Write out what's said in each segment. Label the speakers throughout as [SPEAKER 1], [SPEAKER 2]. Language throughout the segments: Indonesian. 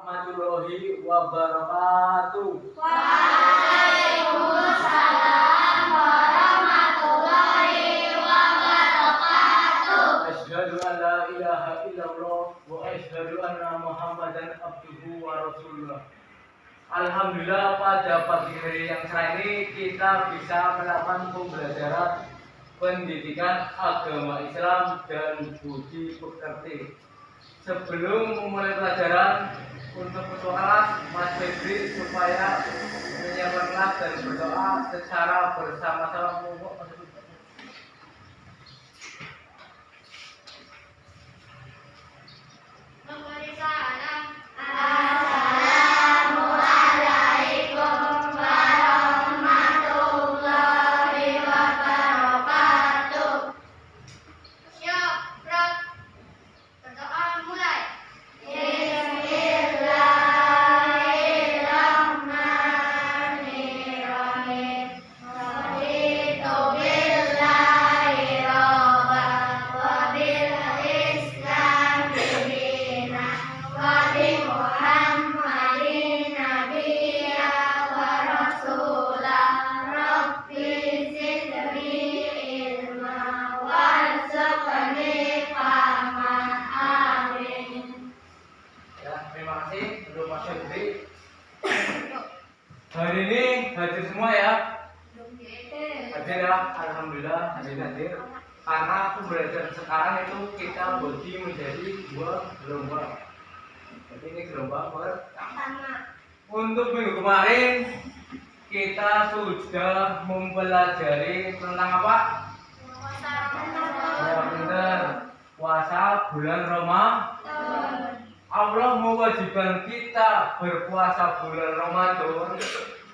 [SPEAKER 1] warahmatullahi wabarakatuh.
[SPEAKER 2] Waalaikumsalam warahmatullahi wabarakatuh.
[SPEAKER 1] Asyhadu an la ilaha illallah wa asyhadu anna Muhammadan abduhu wa rasulullah. Alhamdulillah, pada pagi hari yang cerah ini kita bisa melakukan pembelajaran pendidikan agama Islam dan budi pekerti. Sebelum memulai pelajaran, untuk ketua kelas Mas Febri supaya menyiapkan kelas dan berdoa secara bersama-sama.
[SPEAKER 2] Memberi salam. Assalamualaikum warahmatullahi wabarakatuh. Siap, Bro. Berdoa mulai. Bismillahirrahmanirrahim. Raditu billahi robban wa bil Islam dina wa bi Muhammadin nabiyya wa rasulah. Rabbi zidni ilma warzuqni fahman. Amin.
[SPEAKER 1] Ya, terima kasih untuk Mas Febri. Hari ini hadir semua ya. Hadir ya, alhamdulillah hadir. Karena pembelajaran sekarang itu kita bagi menjadi dua gelombang. Jadi ini gelombang pertama. Untuk minggu kemarin kita sudah mempelajari tentang apa? Ya benar, puasa bulan Ramadan. Allah mewajibkan kita berpuasa bulan Ramadan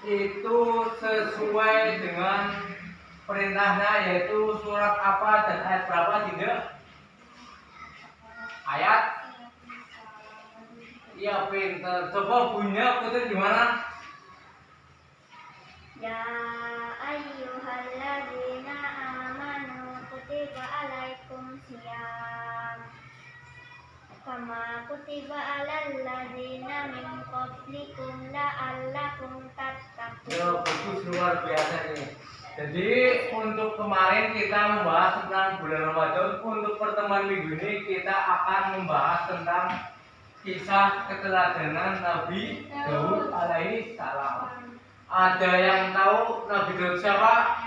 [SPEAKER 1] itu sesuai dengan perintahnya, yaitu surat apa dan ayat berapa tidak? Ayat? Iya pintar. Coba bunyinya putar gimana?
[SPEAKER 2] Ya ayyuhalladzina amanu kutiba alaikum siyam kama kutiba alal ladzina min qablikum la'allakum tattaqun.
[SPEAKER 1] Ya bagus, luar biasa ini. Jadi untuk kemarin kita membahas tentang bulan Ramadan. Untuk pertemuan minggu ini kita akan membahas tentang kisah keteladanan Nabi Daud alaihi salam. Ada yang tahu Nabi Daud siapa?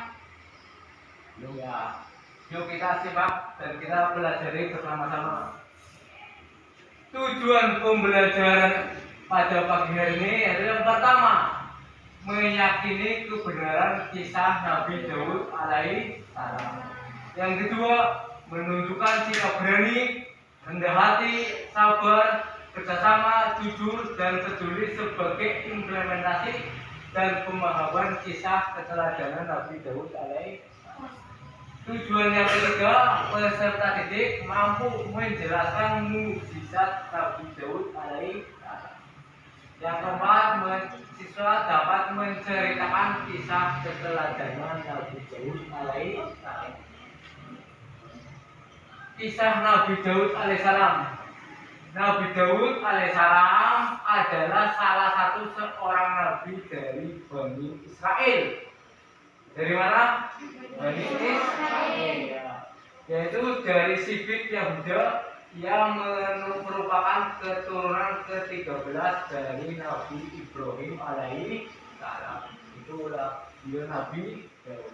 [SPEAKER 1] Ya. Yuk kita simak dan kita pelajari bersama-sama. Tujuan pembelajaran pada pagi hari ini adalah yang pertama, meyakini kebenaran kisah Nabi Daud alaihi salam. Yang kedua, menunjukkan sikap berani, rendah hati, sabar, kerjasama, jujur, dan peduli sebagai implementasi dan pemahaman kisah keteladanan Nabi Daud alaihi salam. Tujuan yang ketiga, peserta didik mampu menjelaskan mukjizat Nabi Daud alaihi salam. Yang keempat, siswa dapat menceritakan kisah keteladanan Nabi Daud alaihi salam. Kisah Nabi Daud alaihissalam. Nabi Daud alaihissalam adalah salah satu seorang nabi dari Bani Israel. Dari mana? Bani Israel. Ya. Yaitu dari Sibit Yahuda yang merupakan keturunan ke-13 dari Nabi Ibrahim alaihi salam. Itulah dia Nabi Daud.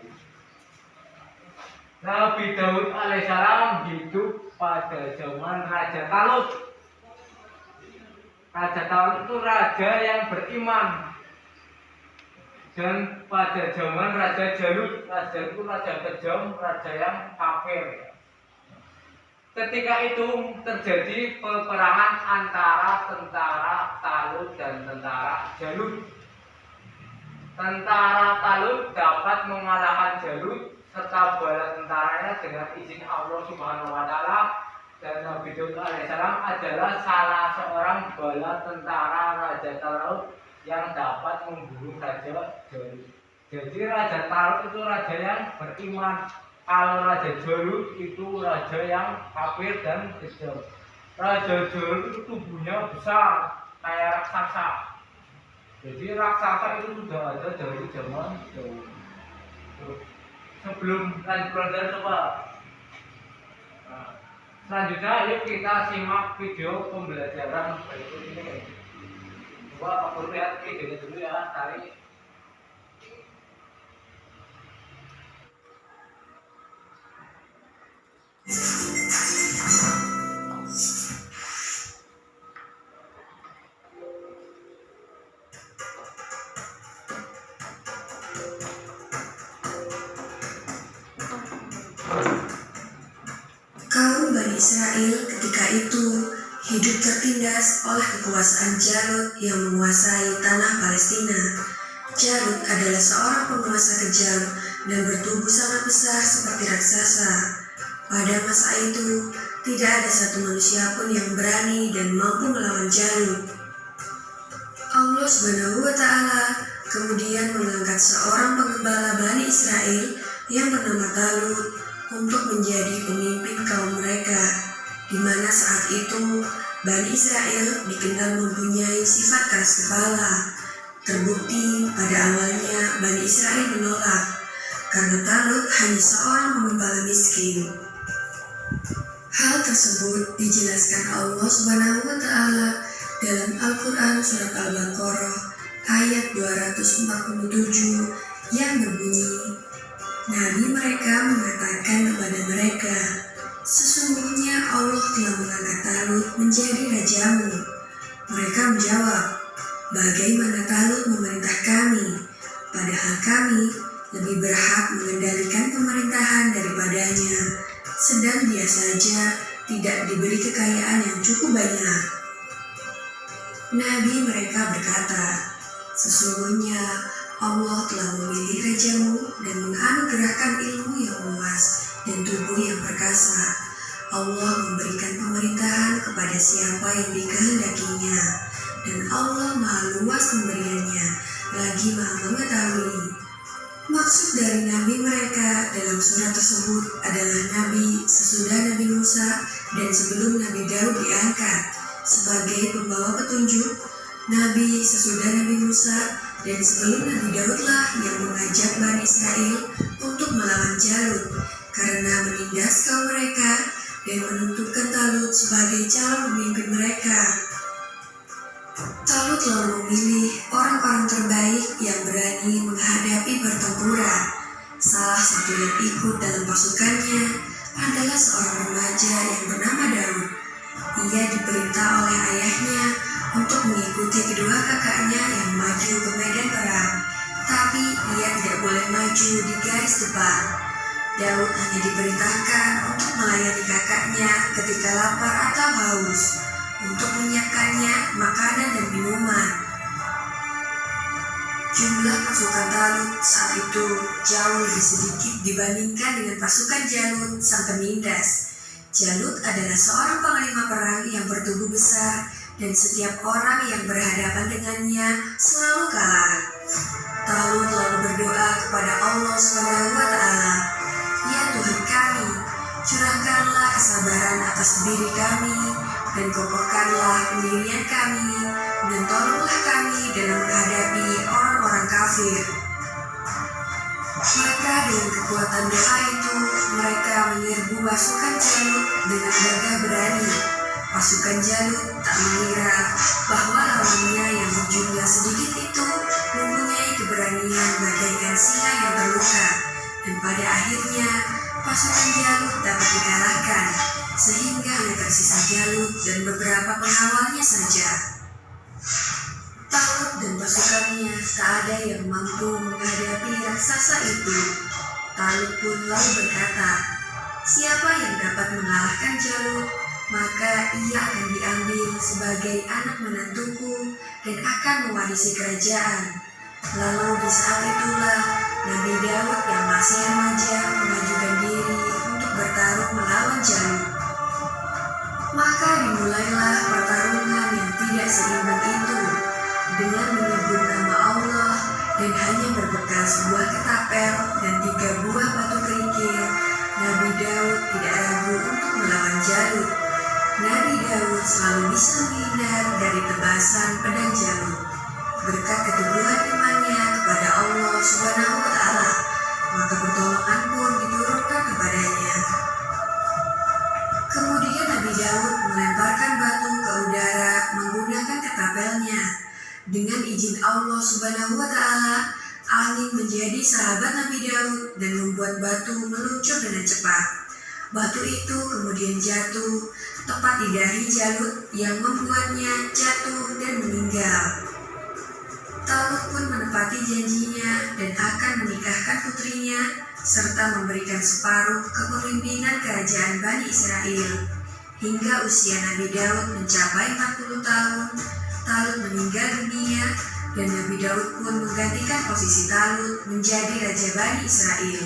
[SPEAKER 1] Nabi Daud alaihissalam hidup pada zaman Raja Talut. Raja Talut itu raja yang beriman. Dan pada zaman Raja Jalut, raja itu raja kejam, raja yang kafir. Ketika itu terjadi peperangan antara tentara Talut dan tentara Jalut. Tentara Talut dapat mengalahkan Jalut serta bala tentaranya dengan izin Allah Subhanahu wa taala, dan Nabi Daud alaihissalam adalah salah seorang bala tentara Raja Talut yang dapat membunuh Raja Jalut. Jadi Raja Talut itu raja yang beriman. Kalau Raja Jalut itu raja yang kafir dan kejam. Raja Jalut itu tubuhnya besar kayak raksasa. Jadi raksasa itu sudah ada dari zaman dahulu. Sebelum lanjut coba. Nah, selanjutnya yuk kita simak video pembelajaran berikut ini. Coba aku lihat videonya dulu ya, tarik.
[SPEAKER 3] Kaum Bani Israel ketika itu hidup tertindas oleh kekuasaan Jalut yang menguasai tanah Palestina. Jalut adalah seorang penguasa kejam dan bertubuh sangat besar seperti raksasa. Pada masa itu, tidak ada satu manusia pun yang berani dan mampu melawan Jalut. Allah Subhanahu wa Ta'ala kemudian mengangkat seorang penggembala Bani Israel yang bernama Talut untuk menjadi pemimpin kaum mereka, di mana saat itu Bani Israel dikenal mempunyai sifat keras kepala. Terbukti pada awalnya Bani Israel menolak karena Talut hanya seorang penggembala miskin. Hal tersebut dijelaskan Allah Subhanahu wa Ta'ala dalam Al-Quran Surat Al-Baqarah ayat 247 yang berbunyi, Nabi mereka mengatakan kepada mereka, sesungguhnya Allah telah mengangkat Talut menjadi rajamu. Mereka menjawab, bagaimana Talut memerintah kami, padahal kami lebih berhak mengendalikan pemerintahan daripadanya, sedang dia saja tidak diberi kekayaan yang cukup banyak. Nabi mereka berkata, sesungguhnya Allah telah memilih rajamu dan menganugerahkan ilmu yang luas dan tubuh yang perkasa. Allah memberikan pemerintahan kepada siapa yang dikehendakinya, dan Allah maha luas pemberiannya, lagi maha mengetahui. Maksud dari nabi mereka dalam surat tersebut adalah nabi sesudah Nabi Musa dan sebelum Nabi Daud diangkat sebagai pembawa petunjuk, nabi sesudah Nabi Musa dan sebelum Nabi Daudlah yang mengajak Bani Israel untuk melawan Jalut karena menindas kaum mereka dan menentukan Talut sebagai calon pemimpin mereka. Talut lalu memilih orang-orang terbaik yang berani menghadapi pertempuran. Salah satu yang ikut dalam pasukannya adalah seorang remaja yang bernama Daud. Ia diperintah oleh ayahnya untuk mengikuti kedua kakaknya yang maju ke medan perang, tapi ia tidak boleh maju di garis depan. Daud hanya diperintahkan untuk melayani kakaknya ketika lapar atau haus, untuk menyiapkannya makanan dan minuman. Jumlah pasukan Talut saat itu jauh lebih sedikit dibandingkan dengan pasukan Jalut sang penindas. Jalut adalah seorang panglima perang yang bertubuh besar dan setiap orang yang berhadapan dengannya selalu kalah. Talut lalu berdoa kepada Allah Subhanahu wa Ta'ala, ya Tuhan kami, curahkanlah kesabaran atas diri kami dan kokohkanlah pendirian kami dan tolonglah kami dalam menghadapi orang-orang kafir. Maka dengan kekuatan doa itu mereka menyerbu pasukan Jalut dengan gagah berani. Pasukan Jalut tak mengira bahwa lawannya yang berjumlah sedikit itu mempunyai keberanian bagaikan singa yang terluka, dan pada akhirnya pasukan Jalut dapat dikalahkan sehingga hanya tersisa Jalut dan beberapa pengawalnya saja. Talut dan pasukannya tak ada yang mampu menghadapi raksasa itu. Talut pun lalu berkata, siapa yang dapat mengalahkan Jalut, maka ia akan diambil sebagai anak menantuku dan akan mewarisi kerajaan. Lalu di saat itulah Nabi Daud yang masih remaja mengajukan diri untuk bertarung melawan Jalut. Maka dimulailah pertarungan yang tidak seimbang itu. Dengan menyebut nama Allah dan hanya berbekal sebuah ketapel dan 3 buah batu kerikil, Nabi Daud tidak ragu untuk melawan Jalut. Nabi Daud selalu bisa menghindar dari tebasan pedang Jalut. keteguhan imannya kepada Allah Subhanahu wa Ta'ala, maka pertolongan pun diturunkan kepadanya. Kemudian Nabi Daud melemparkan batu ke udara menggunakan ketapelnya. Dengan izin Allah Subhanahu wa Ta'ala, angin menjadi sahabat Nabi Daud dan membuat batu meluncur dengan cepat. Batu itu kemudian jatuh tepat di dahi Jalut yang membuatnya jatuh dan meninggal. Talut pun menepati janjinya dan akan menikahkan putrinya serta memberikan separuh kepemimpinan kerajaan Bani Israel. Hingga usia Nabi Daud mencapai 40 tahun, Talut meninggal dunia dan Nabi Daud pun menggantikan posisi Talut menjadi Raja Bani Israel.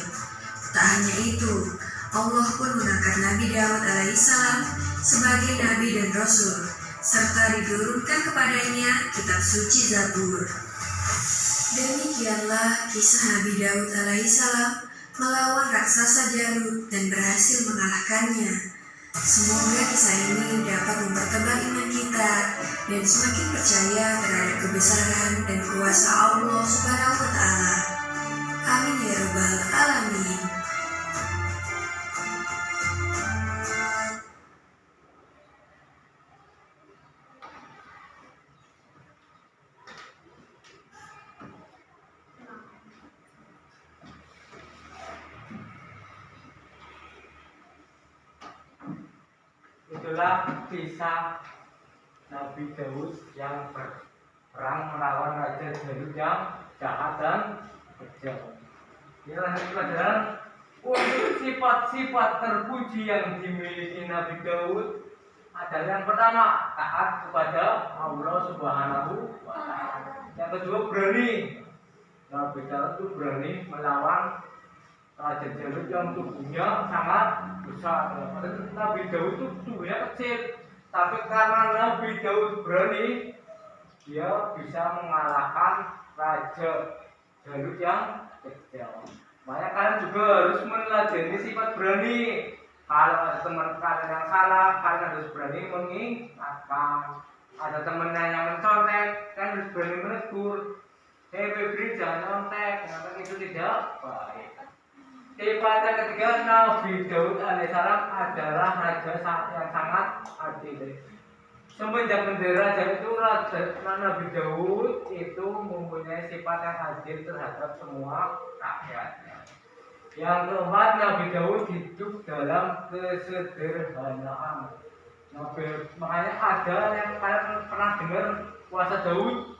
[SPEAKER 3] Tak hanya itu, Allah pun mengangkat Nabi Daud alaihissalam sebagai Nabi dan Rasul, serta diturunkan kepadanya kitab suci Zabur. Demikianlah kisah Nabi Daud alaihissalam melawan raksasa Jalut dan berhasil mengalahkannya. Semoga kisah ini dapat mempertebal iman kita dan semakin percaya terhadap kebesaran dan kuasa Allah Subhanahu wa Ta'ala. Amin ya rabbal alamin.
[SPEAKER 1] Itulah kisah Nabi Daud yang berperang melawan Raja Jalut yang jahat dan kejam. Inilah pelajaran untuk sifat-sifat terpuji yang dimiliki Nabi Daud adalah yang pertama, taat kepada Allah Subhanahu wa Ta'ala. Yang kedua, berani. Nabi Daud itu berani melawan Raja Jalut yang tubuhnya sangat besar. Nabi Daud itu tubuhnya kecil, tapi karena Nabi Daud berani, dia bisa mengalahkan Raja Jalut yang kecil. Makanya kalian juga harus meneladani sifat berani. Kalau ada teman kalian yang salah, kalian harus berani mengingatkan. Ada temennya yang mencontek, kalian harus berani menegur. Febri jangan nyontek, karena itu tidak baik. Sifat yang ketiga, Nabi Daud alaihissalam adalah raja yang sangat adil. Semenjak menjadi raja itu, Nabi Daud itu mempunyai sifat yang adil terhadap semua rakyatnya. Yang keempat, Nabi Daud hidup dalam kesederhanaan. Makanya ada yang kalian pernah dengar puasa Daud.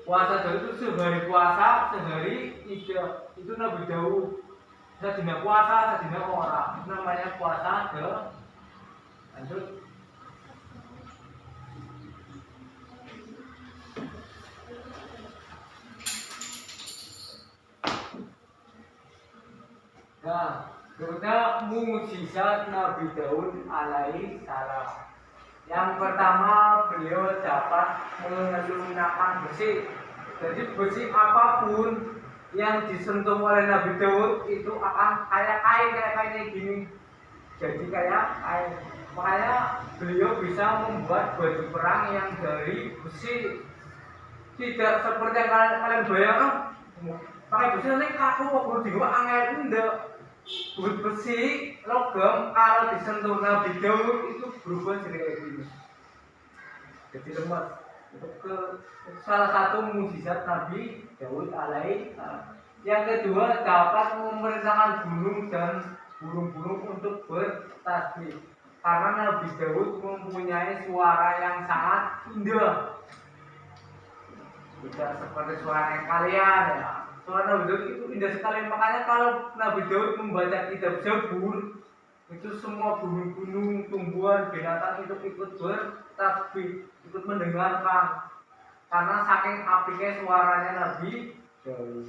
[SPEAKER 1] Puasa Daud itu sehari puasa, sehari tidak. Itu Nabi Daud. Sedina puasa, sedina orang. Itu namanya puasa Daud. Lanjut. Nah, berikutnya mukjizat Nabi Daud alaihissalam. Yang pertama, beliau dapat menggunakan besi. Jadi besi apapun yang disentuh oleh Nabi Daud itu akan kayak kain gini. Jadi kayak kain. Makanya beliau bisa membuat baju perang yang dari besi. Tidak seperti yang kalian bayangkan. Pakai besi nanti kaku kok di bawah angin enggak. Besi logam kalau disentuh Nabi Daud itu berubah jadi kayak gini. Jadi lemas. Itu salah satu mukjizat Nabi Daud alaihissalam. Yang kedua, dapat memerintahkan gunung dan burung-burung untuk bertasbih. Karena Nabi Daud mempunyai suara yang sangat indah. Tidak seperti suara kalian ya. Suara Nabi Daud itu indah sekali. Makanya kalau Nabi Daud membaca kitab Zabur, itu semua gunung-gunung, tumbuhan, binatang itu ikut bertasbih, ikut mendengarkan. Karena saking apiknya suaranya Nabi Daud.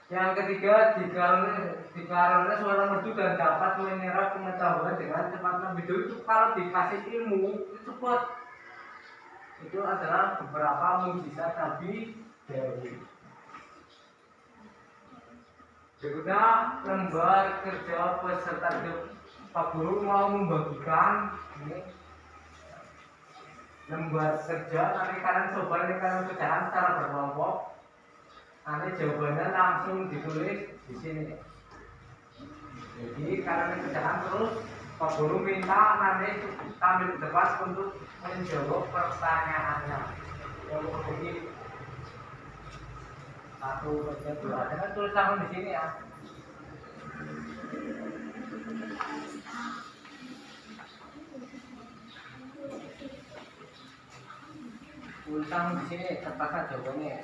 [SPEAKER 1] Yang ketiga, dikaruniai suara merdu dan dapat menyerap pengetahuan dengan cepat. Nabi Daud itu kalau dikasih ilmu itu cepat. Itu adalah beberapa mukjizat Nabi Daud. Berikutnya, lembar kerja peserta hidup. Pak Guru mau membagikan ini lembar kerja nanti kalian coba ini kalian kerjakan secara berkelompok. Nanti jawabannya langsung ditulis di sini. Jadi kalian kerjakan terus. Pak Guru minta nanti tampil di depan untuk menjawab pertanyaannya. Yang seperti satu, dua. Dengan tulis langsung di sini ya. Tulisan di sini terpaksa jawabannya.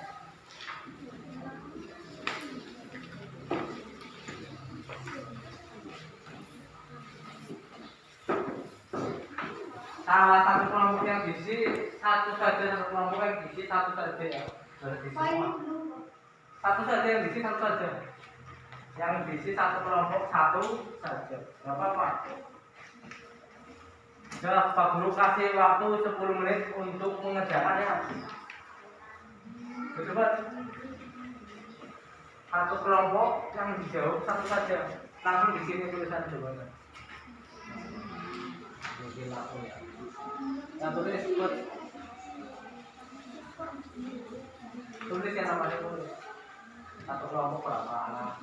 [SPEAKER 1] Salah satu kelompok yang diisi satu saja, satu kelompok yang diisi satu saja ya. Berarti semua. Satu saja yang diisi satu saja. Yang diisi satu kelompok satu saja. Gak apa-apa. Sudah, Pak Guru kasih waktu 10 menit untuk mengerjakannya. Coba satu kelompok yang dijawab satu saja. Langsung di sini tulisan jawabannya. Mungkin langsung ya. Yang tulis tulis yang namanya tulis. Satu kelompok berapa anak?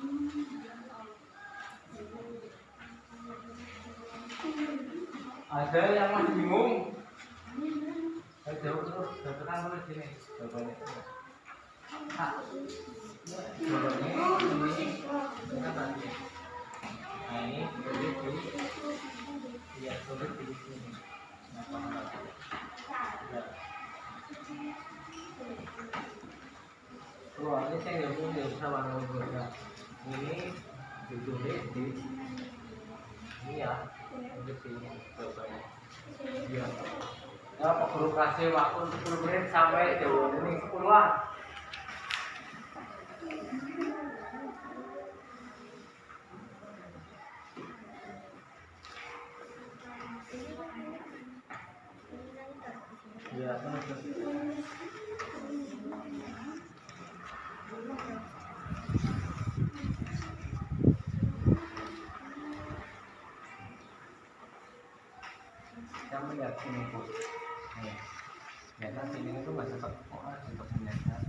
[SPEAKER 1] Ada yang masih bingung? Jauh terus, jauhkan tulis sini. Jawabannya. Jawabannya ini kan tadi. Nah ini tulis di, iya tulis di sini. Keluarnya saya nggak bisa warna berwarna. Ini ditulis di ini ya. Di sini jawabannya. Iya. Ya, Pak Guru kasih waktu 10 menit sampai jawaban ini 10-an. Ya, saya melihat sini Bu. Nih, ternyata sini itu masih tetap untuk melihat.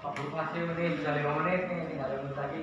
[SPEAKER 1] Pak Guru kasih menit, bisa 5 menit nih, tinggal 5 menit lagi.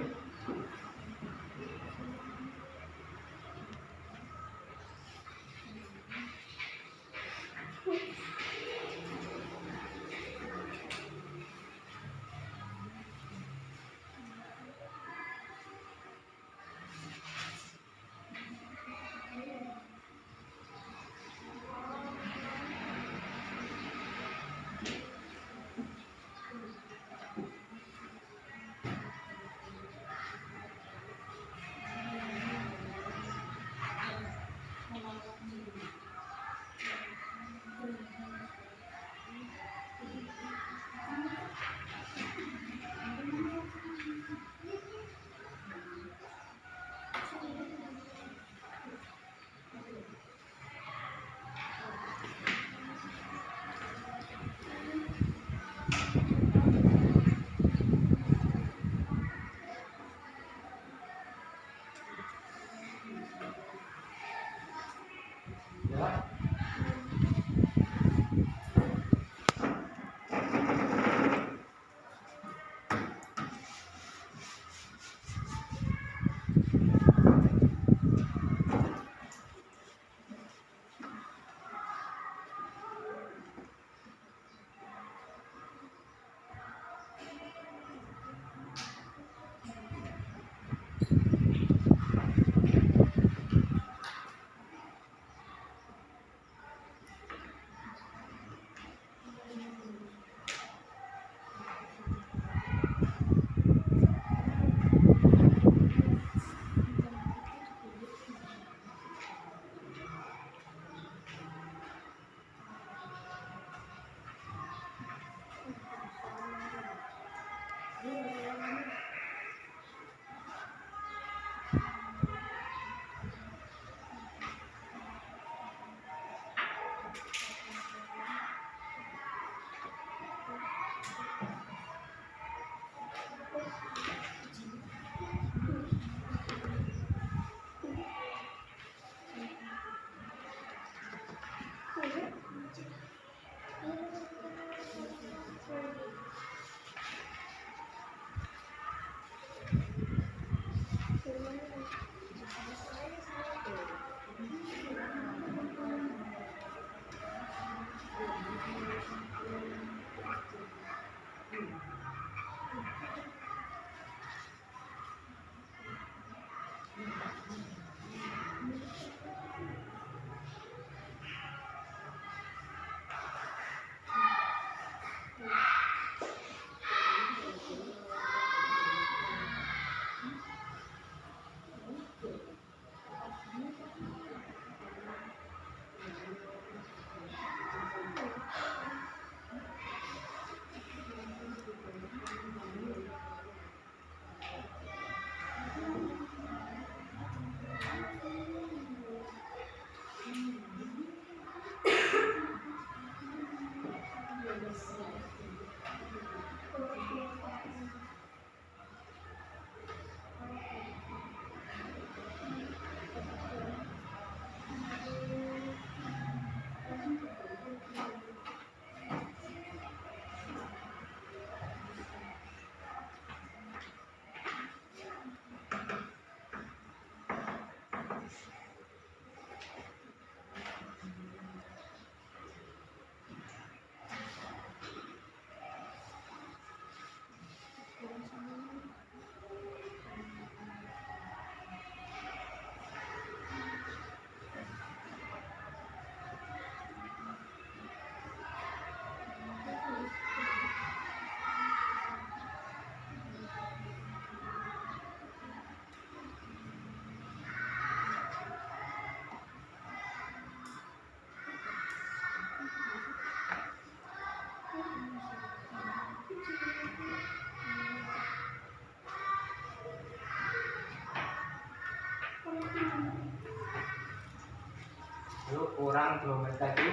[SPEAKER 1] kurang 2 menit lagi.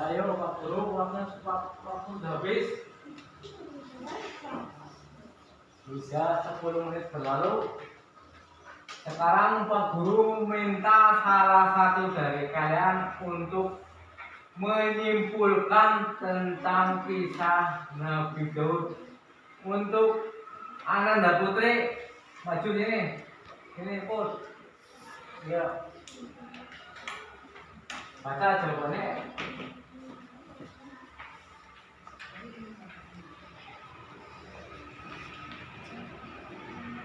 [SPEAKER 1] Ayo Pak Guru, waktu sudah habis. Bisa 10 menit berlalu. Sekarang Pak Guru minta salah satu dari kalian untuk menyimpulkan tentang kisah Nabi Daud. Untuk Ananda Putri, maju ini Put. Ya. Baca jawabannya.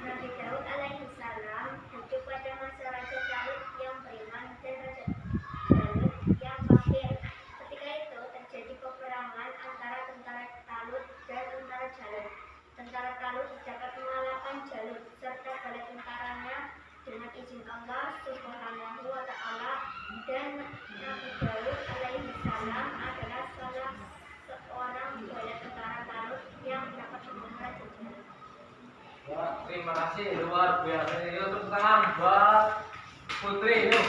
[SPEAKER 2] Nabi Daud alaihissalam hidup pada masa Raja Daud yang beriman dan Raja Daud yang kafir. Ketika itu terjadi peperangan antara tentara Talut dan tentara Jalut. Tentara Talut dapat mengalahkan Jalut serta bala tentaranya dengan izin Allah Subhanahu wa Ta'ala, dan Nabi Daud alaihissalam adalah salah seorang bala tentara Talut yang dapat membunuh Raja Jalut.
[SPEAKER 1] Ya, terima kasih luar biasa. Yuk tepuk tangan buat Putri yuk.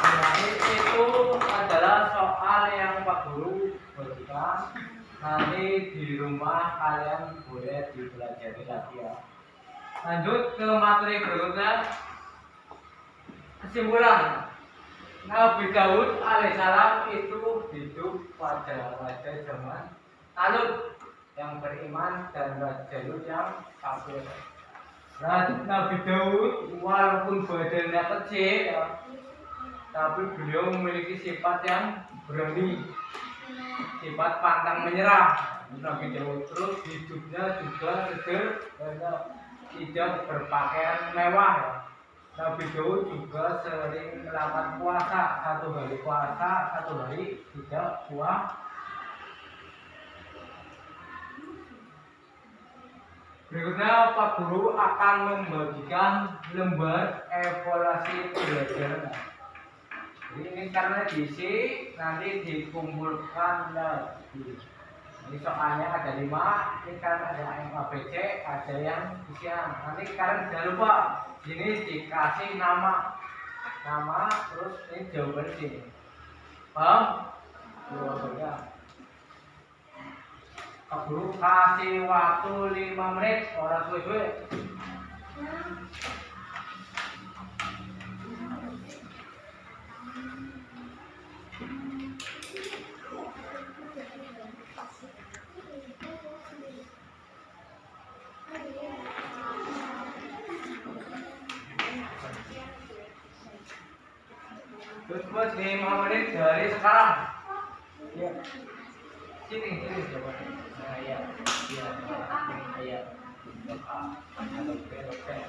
[SPEAKER 1] Jadi itu adalah soal yang Pak Guru berikan. Nanti di rumah kalian boleh dipelajari lagi ya. Lanjut ke materi berikutnya. Kesimpulan, Nabi Daud alaihissalam itu hidup pada zaman Talut yang beriman dan Raja Jalut yang kafir. Nabi Daud walaupun badannya kecil ya, tapi beliau memiliki sifat yang berani, sifat pantang menyerah. Nabi Daud terus hidupnya juga sederhana, tidak berpakaian mewah ya. Nabi Daud juga sering melakukan puasa, 1 hari puasa, 1 hari tidak puasa. Berikutnya Pak Guru akan membagikan lembar evaluasi pelajaran. Jadi ini karena diisi nanti dikumpulkan lagi. Ini soalnya ada 5, ini kan ada yang ABC, ada yang isian. Nanti kalian jangan lupa ini dikasih nama, terus ini jawaban sini. Paham? Jawabannya. Pak Guru kasih waktu 5 menit, orang suwe-suwe. Terus buat 5 menit dari sekarang. Ya. Sini jawabannya. Iya. Oke.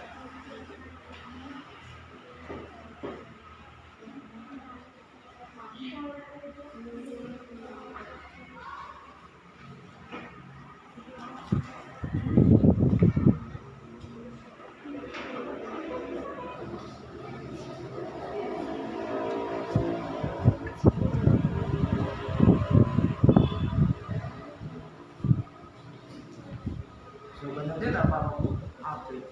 [SPEAKER 1] Sebenarnya apa ABC?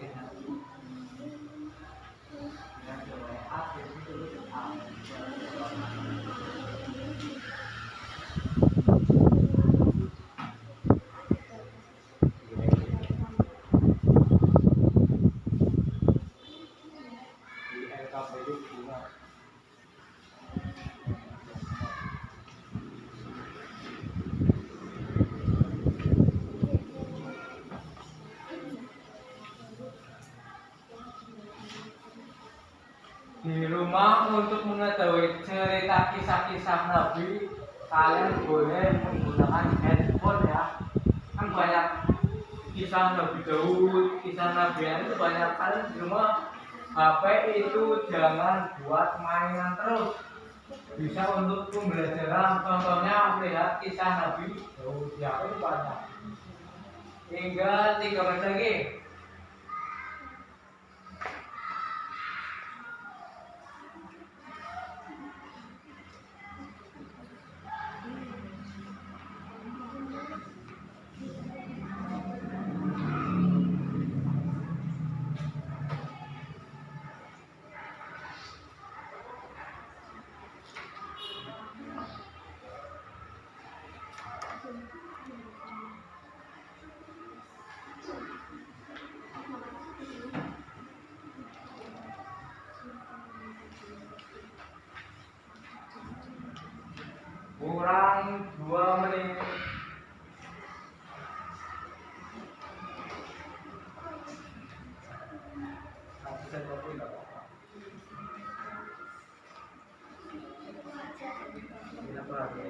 [SPEAKER 1] untuk mengetahui cerita kisah-kisah Nabi, kalian boleh menggunakan handphone ya. Kan banyak kisah Nabi Daud, kisah Nabi itu banyak. Kalian di rumah HP itu jangan buat mainan terus. Bisa untuk pembelajaran, contohnya melihat kisah Nabi Daud ya itu banyak. Hingga 3 menit lagi. Kurang 2 menit. Bisa 20 enggak apa-apa. Tidak berarti.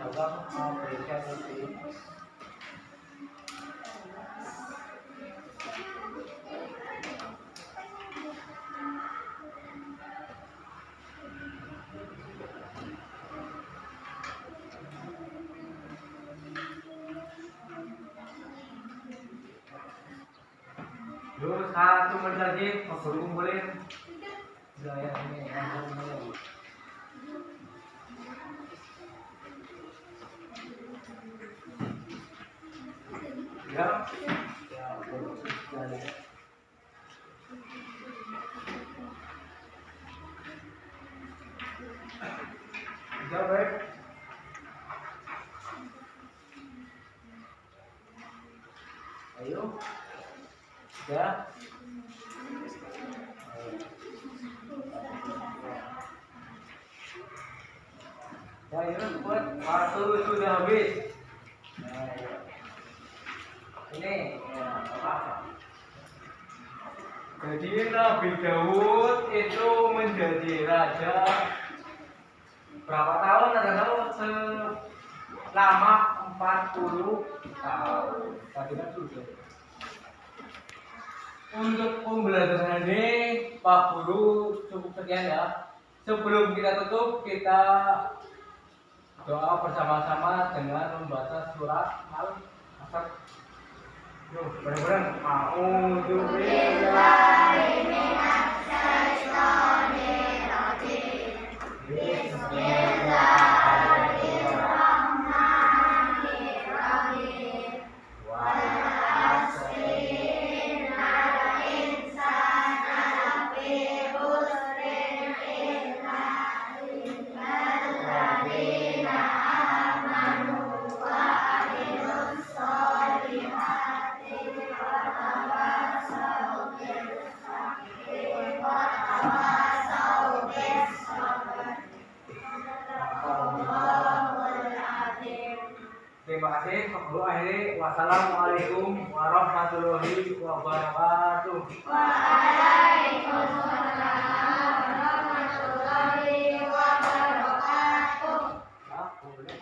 [SPEAKER 1] Coba mau berikan nanti. Terus 1 menit lagi, mau kumpulin. Udah ya ini, ya. Ya, boleh. Ya, baik. Ayo. Ya. Ya, ini buat waktu sudah habis. Nah, ya. Ini ya, apa? Jadi Nabi Daud itu menjadi raja berapa tahun? Ada tahu? Selama 40 tahun. Tadi kan sudah. Untuk pembelajaran ini Pak Guru cukup sekian ya. Sebelum kita tutup, kita doa bersama-sama dengan membaca surat Al-Asr. Yuk, bareng-bareng. A'udzubillahi minasyaitonir rajim. Bismillahirrahmanirrahim. Wal 'asri innal insana lafi khusrin illa alladzina amanu wa 'amilus sholihati wa tawassaw bil haqqi wa tawassaw bis sabr. Allahul azim. Terima kasih. Sebelum akhiri, wassalamualaikum warahmatullahi wabarakatuh. Waalaikumsalam warahmatullahi wabarakatuh. Ya, boleh.